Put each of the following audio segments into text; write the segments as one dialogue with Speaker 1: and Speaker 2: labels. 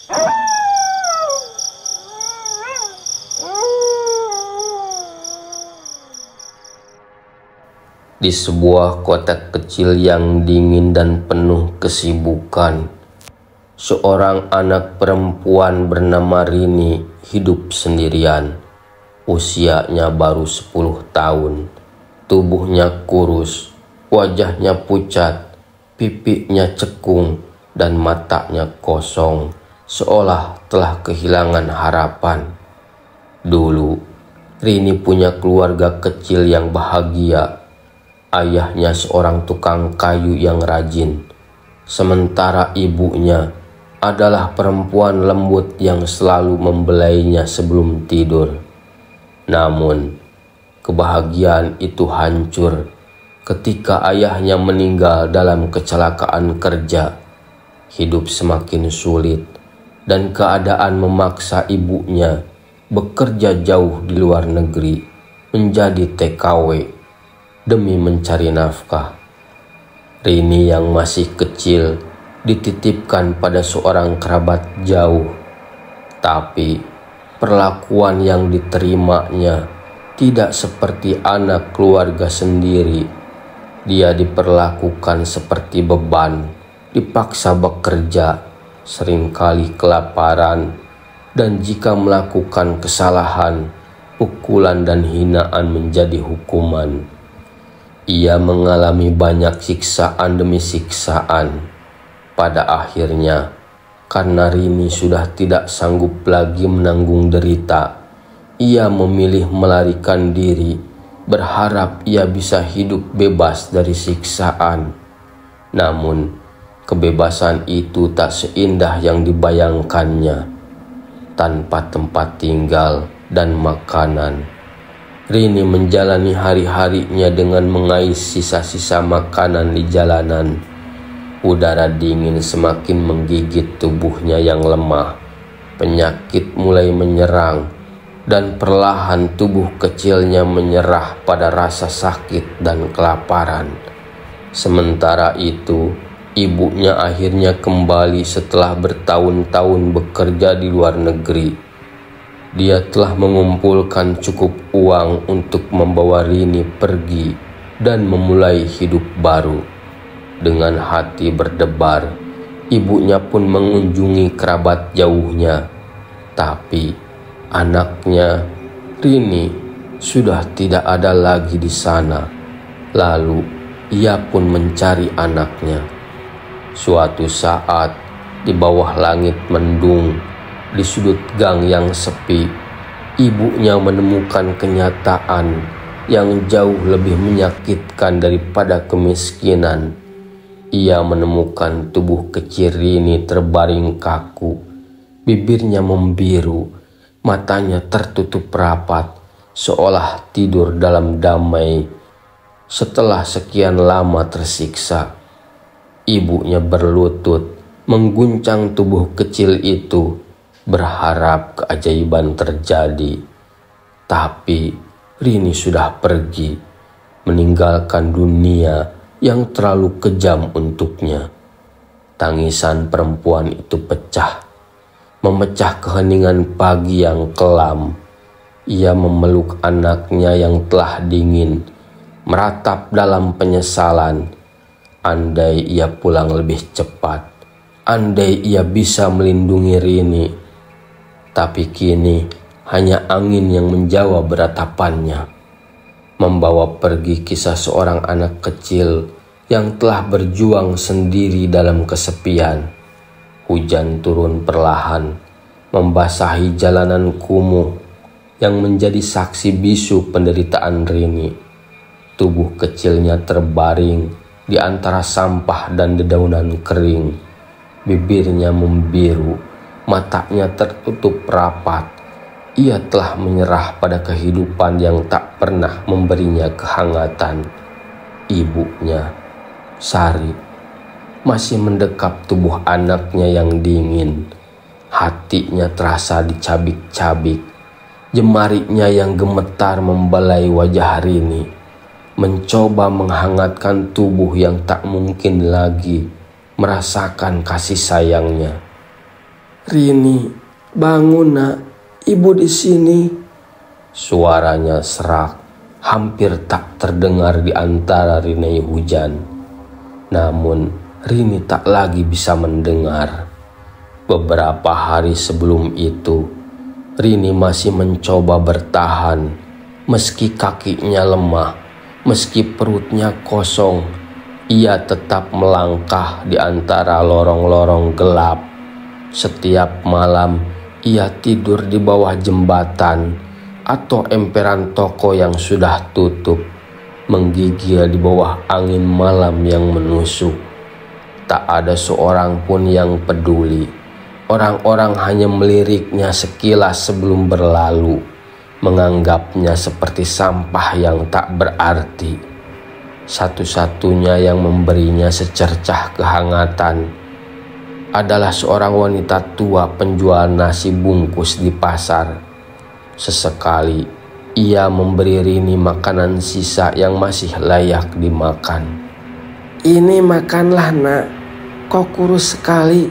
Speaker 1: Di sebuah kota kecil yang dingin dan penuh kesibukan, seorang anak perempuan bernama Rini hidup sendirian. Usianya baru 10 tahun. Tubuhnya kurus, wajahnya pucat, pipinya cekung, dan matanya kosong, seolah telah kehilangan harapan. Dulu, Rini punya keluarga kecil yang bahagia. Ayahnya seorang tukang kayu yang rajin, sementara ibunya adalah perempuan lembut yang selalu membelainya sebelum tidur. Namun, kebahagiaan itu hancur ketika ayahnya meninggal dalam kecelakaan kerja. Hidup semakin sulit dan keadaan memaksa ibunya bekerja jauh di luar negeri menjadi TKW demi mencari nafkah. Rini yang masih kecil dititipkan pada seorang kerabat jauh, tapi perlakuan yang diterimanya tidak seperti anak keluarga sendiri. Dia diperlakukan seperti beban, dipaksa bekerja, seringkali kelaparan, dan jika melakukan kesalahan, pukulan dan hinaan menjadi hukuman. Ia mengalami banyak siksaan demi siksaan. Pada akhirnya, karena Rini sudah tidak sanggup lagi menanggung derita, ia memilih melarikan diri, berharap ia bisa hidup bebas dari siksaan. Namun, kebebasan itu tak seindah yang dibayangkannya. Tanpa tempat tinggal dan makanan, Rini menjalani hari-harinya dengan mengais sisa-sisa makanan di jalanan. Udara dingin semakin menggigit tubuhnya yang lemah. Penyakit mulai menyerang, dan perlahan tubuh kecilnya menyerah pada rasa sakit dan kelaparan. Sementara itu, ibunya akhirnya kembali setelah bertahun-tahun bekerja di luar negeri. Dia telah mengumpulkan cukup uang untuk membawa Rini pergi dan memulai hidup baru. Dengan hati berdebar, ibunya pun mengunjungi kerabat jauhnya. Tapi anaknya, Rini, sudah tidak ada lagi di sana. Lalu ia pun mencari anaknya. Suatu saat, di bawah langit mendung, di sudut gang yang sepi, ibunya menemukan kenyataan yang jauh lebih menyakitkan daripada kemiskinan. Ia menemukan tubuh kecil Rini terbaring kaku, bibirnya membiru, matanya tertutup rapat, seolah tidur dalam damai. Setelah sekian lama tersiksa, ibunya berlutut, mengguncang tubuh kecil itu, berharap keajaiban terjadi. Tapi Rini sudah pergi, meninggalkan dunia yang terlalu kejam untuknya. Tangisan perempuan itu pecah, memecah keheningan pagi yang kelam. Ia memeluk anaknya yang telah dingin, meratap dalam penyesalan. Andai ia pulang lebih cepat, andai ia bisa melindungi Rini. Tapi kini hanya angin yang menjawab ratapannya, membawa pergi kisah seorang anak kecil yang telah berjuang sendiri dalam kesepian. Hujan turun perlahan, membasahi jalanan kumuh yang menjadi saksi bisu penderitaan Rini. Tubuh kecilnya terbaring di antara sampah dan dedaunan kering. Bibirnya membiru, matanya tertutup rapat. Ia telah menyerah pada kehidupan yang tak pernah memberinya kehangatan. Ibunya, Sari, masih mendekap tubuh anaknya yang dingin. Hatinya terasa dicabik-cabik. Jemarinya yang gemetar membelai wajah Rini, mencoba menghangatkan tubuh yang tak mungkin lagi merasakan kasih sayangnya.
Speaker 2: Rini, bangun nak, ibu di sini.
Speaker 1: Suaranya serak, hampir tak terdengar di antara rinai hujan. Namun Rini tak lagi bisa mendengar. Beberapa hari sebelum itu, Rini masih mencoba bertahan, meski kakinya lemah, meski perutnya kosong. Ia tetap melangkah di antara lorong-lorong gelap. Setiap malam ia tidur di bawah jembatan atau emperan toko yang sudah tutup, menggigil di bawah angin malam yang menusuk. Tak ada seorang pun yang peduli. Orang-orang hanya meliriknya sekilas sebelum berlalu, menganggapnya seperti sampah yang tak berarti. Satu-satunya yang memberinya secercah kehangatan adalah seorang wanita tua penjual nasi bungkus di pasar. Sesekali ia memberi Rini makanan sisa yang masih layak dimakan.
Speaker 2: Ini makanlah nak, kau kurus sekali,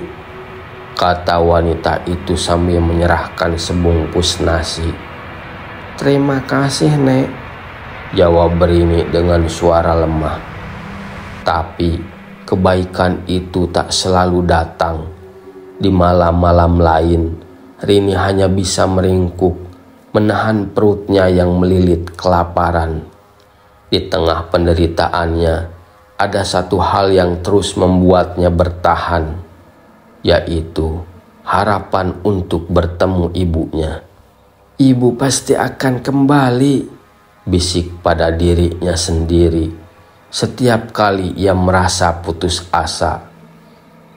Speaker 1: kata wanita itu sambil menyerahkan sebungkus nasi.
Speaker 2: Terima kasih nek,
Speaker 1: jawab Rini dengan suara lemah. Tapi kebaikan itu tak selalu datang. Di malam-malam lain, Rini hanya bisa meringkuk, menahan perutnya yang melilit kelaparan. Di tengah penderitaannya, ada satu hal yang terus membuatnya bertahan, yaitu harapan untuk bertemu ibunya.
Speaker 2: Ibu pasti akan kembali,
Speaker 1: bisik pada dirinya sendiri setiap kali ia merasa putus asa.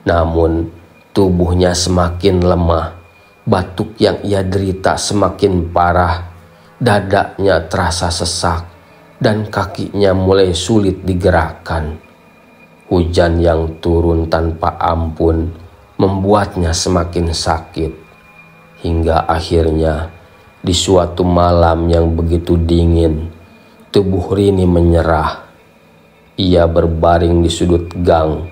Speaker 1: Namun tubuhnya semakin lemah, batuk yang ia derita semakin parah, dadanya terasa sesak, dan kakinya mulai sulit digerakkan. Hujan yang turun tanpa ampun membuatnya semakin sakit, hingga akhirnya di suatu malam yang begitu dingin, tubuh Rini menyerah. Ia berbaring di sudut gang,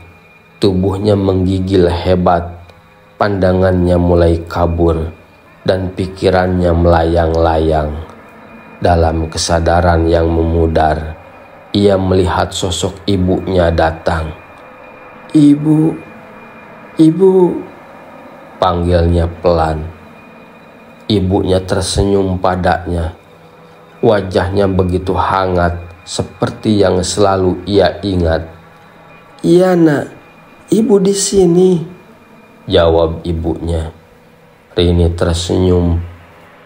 Speaker 1: tubuhnya menggigil hebat, pandangannya mulai kabur, dan pikirannya melayang-layang. Dalam kesadaran yang memudar, ia melihat sosok ibunya datang.
Speaker 2: Ibu, ibu,
Speaker 1: panggilnya pelan. Ibunya tersenyum padanya. Wajahnya begitu hangat, seperti yang selalu ia ingat.
Speaker 2: Iya nak, ibu di sini,
Speaker 1: jawab ibunya. Rini tersenyum.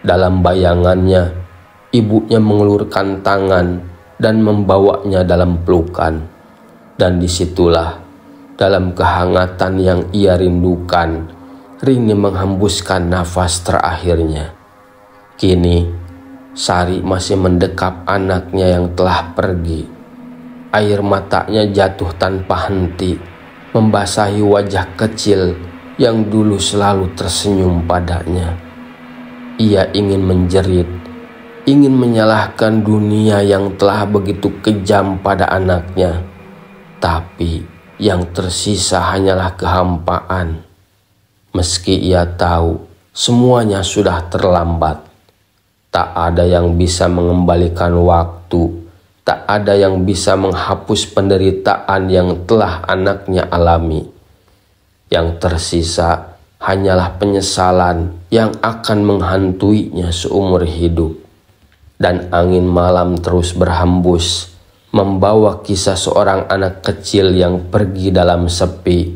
Speaker 1: Dalam bayangannya, ibunya mengelurkan tangan dan membawanya dalam pelukan. Dan disitulah, dalam kehangatan yang ia rindukan, Rini menghembuskan nafas terakhirnya. Kini, Sari masih mendekap anaknya yang telah pergi. Air matanya jatuh tanpa henti, membasahi wajah kecil yang dulu selalu tersenyum padanya. Ia ingin menjerit, ingin menyalahkan dunia yang telah begitu kejam pada anaknya. Tapi yang tersisa hanyalah kehampaan. Meski ia tahu semuanya sudah terlambat. Tak ada yang bisa mengembalikan waktu. Tak ada yang bisa menghapus penderitaan yang telah anaknya alami. Yang tersisa hanyalah penyesalan yang akan menghantuinya seumur hidup. Dan angin malam terus berhembus, membawa kisah seorang anak kecil yang pergi dalam sepi,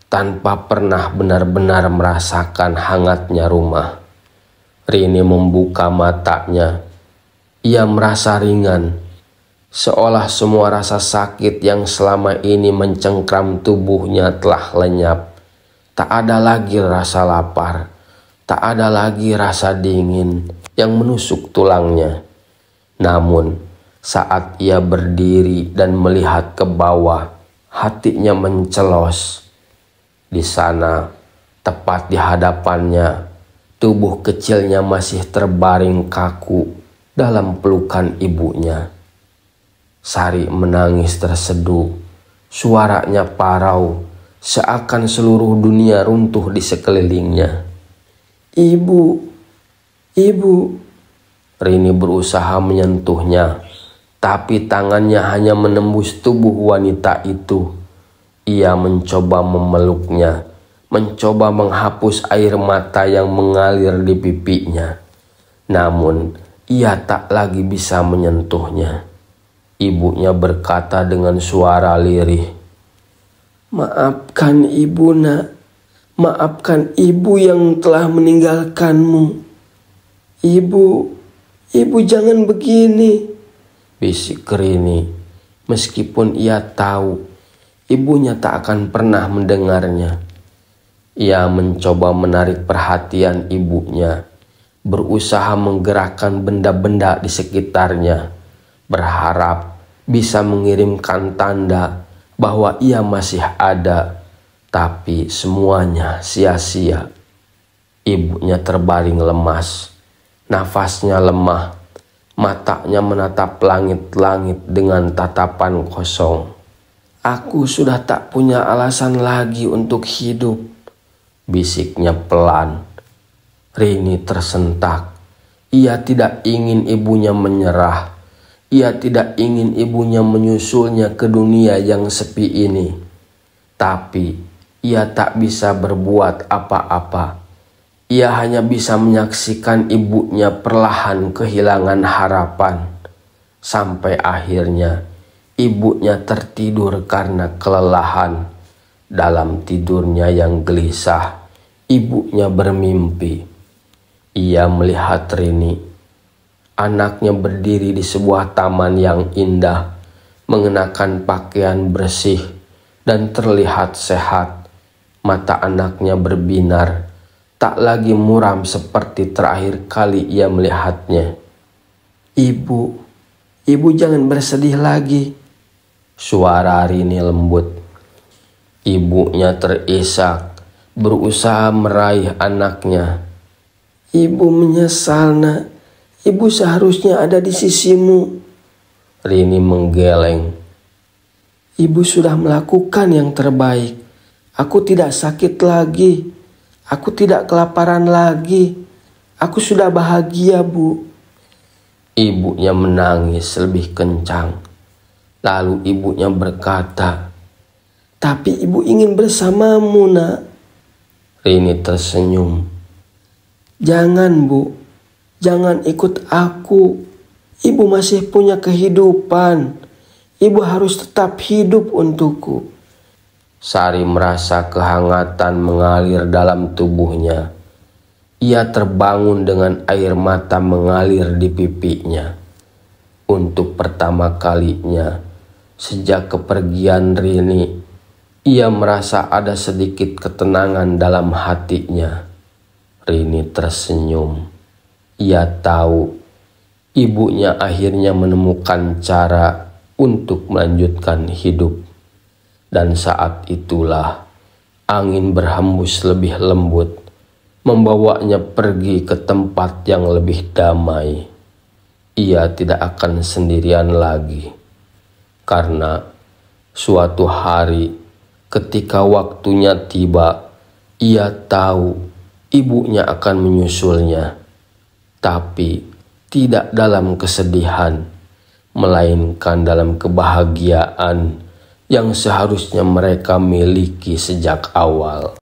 Speaker 1: tanpa pernah benar-benar merasakan hangatnya rumah. Rini membuka matanya. Ia merasa ringan, seolah semua rasa sakit yang selama ini mencengkram tubuhnya telah lenyap. Tak ada lagi rasa lapar, tak ada lagi rasa dingin yang menusuk tulangnya. Namun, saat ia berdiri dan melihat ke bawah, hatinya mencelos. Di sana, tepat di hadapannya, tubuh kecilnya masih terbaring kaku dalam pelukan ibunya. Sari menangis terseduh, suaranya parau, seakan seluruh dunia runtuh di sekelilingnya.
Speaker 2: Ibu, ibu.
Speaker 1: Rini berusaha menyentuhnya, tapi tangannya hanya menembus tubuh wanita itu. Ia mencoba memeluknya, mencoba menghapus air mata yang mengalir di pipinya. Namun, ia tak lagi bisa menyentuhnya. Ibunya berkata dengan suara lirih,
Speaker 2: "Maafkan ibu, nak. Maafkan ibu yang telah meninggalkanmu. Ibu jangan begini,"
Speaker 1: bisik Rini. Meskipun ia tahu ibunya tak akan pernah mendengarnya. Ia mencoba menarik perhatian ibunya, berusaha menggerakkan benda-benda di sekitarnya, berharap bisa mengirimkan tanda bahwa ia masih ada, tapi semuanya sia-sia. Ibunya terbaring lemas, nafasnya lemah, matanya menatap langit-langit dengan tatapan kosong.
Speaker 2: "Aku sudah tak punya alasan lagi untuk hidup,"
Speaker 1: bisiknya pelan. Rini tersentak. Ia tidak ingin ibunya menyerah. Ia tidak ingin ibunya menyusulnya ke dunia yang sepi ini. Tapi ia tak bisa berbuat apa-apa. Ia hanya bisa menyaksikan ibunya perlahan kehilangan harapan. Sampai akhirnya ibunya tertidur karena kelelahan. Dalam tidurnya yang gelisah, ibunya bermimpi. Ia melihat Rini. Anaknya berdiri di sebuah taman yang indah, mengenakan pakaian bersih dan terlihat sehat. Mata anaknya berbinar, tak lagi muram seperti terakhir kali ia melihatnya.
Speaker 2: Ibu jangan bersedih lagi,"
Speaker 1: suara Rini lembut. Ibunya terisak, berusaha meraih anaknya.
Speaker 2: "Ibu menyesal, nak. Ibu seharusnya ada di sisimu."
Speaker 1: Rini menggeleng.
Speaker 2: "Ibu sudah melakukan yang terbaik. Aku tidak sakit lagi. Aku tidak kelaparan lagi. Aku sudah bahagia, Bu."
Speaker 1: Ibunya menangis lebih kencang. Lalu ibunya berkata,
Speaker 2: "Tapi ibu ingin bersamamu, nak."
Speaker 1: Rini tersenyum.
Speaker 2: "Jangan, Bu. Jangan ikut aku. Ibu masih punya kehidupan. Ibu harus tetap hidup untukku."
Speaker 1: Sari merasa kehangatan mengalir dalam tubuhnya. Ia terbangun dengan air mata mengalir di pipinya. Untuk pertama kalinya sejak kepergian Rini, ia merasa ada sedikit ketenangan dalam hatinya. Rini tersenyum. Ia tahu ibunya akhirnya menemukan cara untuk melanjutkan hidup. Dan saat itulah angin berhembus lebih lembut, membawanya pergi ke tempat yang lebih damai. Ia tidak akan sendirian lagi, karena suatu hari ketika waktunya tiba, ia tahu ibunya akan menyusulnya, tapi tidak dalam kesedihan, melainkan dalam kebahagiaan yang seharusnya mereka miliki sejak awal.